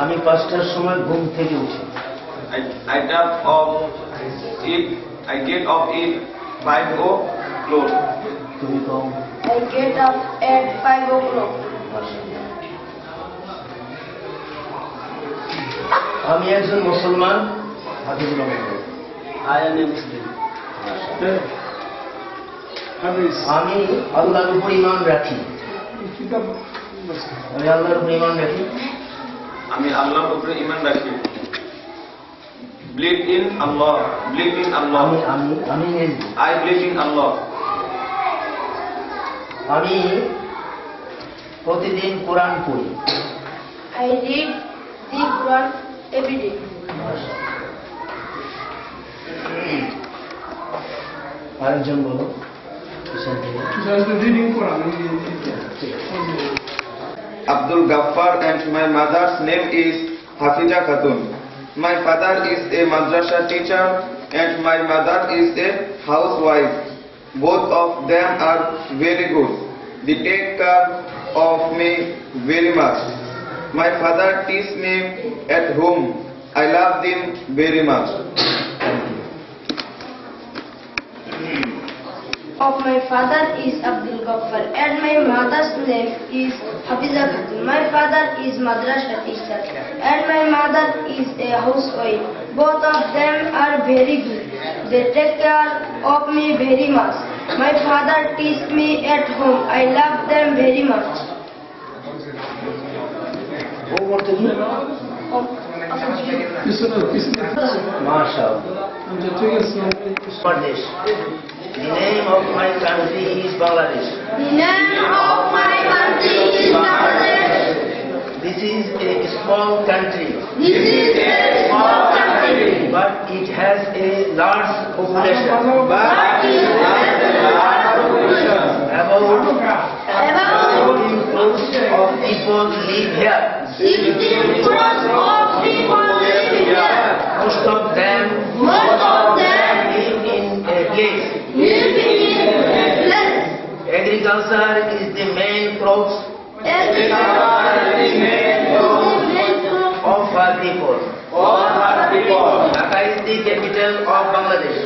আমি 5টার সময় ঘুম থেকে উঠি। I get up at 5 o'clock. তুমি কও? I get up at 5 o'clock. আমি একজন মুসলমান। হাদিসুল্লাহ বলেন, I am a Muslim. আমি আল্লাহর উপর ঈমান রাখি। আমি আল্লাহর উপর ঈমান রাখি। আমি আল্লাহর উপরে ঈমান রাখি। Believe in Allah. Believe in Allah. আমি I believe in Allah. আমি প্রতিদিন কোরআন পড়ি। I read the Quran every day. আরেকজন বলো। Abdul Ghaffar and my mother's name is Hafiza Khatun. My father is a madrasa teacher and my mother is a housewife. Both of them are very good. They take care of me very much. My father teaches me at home. I love them very much. Of my father is Abdul Ghaffar and my mother's name is Hafiza Khatun. My father is madrasa teacher and my mother is a housewife. Both of them are very good. They take care of me very much. My father teaches me at home. I love them very much. The name of my country is Bangladesh. The name of my country is Bangladesh. This is a small country. This is a small country. But it has a large population. About 16 crores of people live here. 16 crores of people live here. Most of them live in a place. Agriculture is the main crops of our people. Dhaka is the capital of Bangladesh.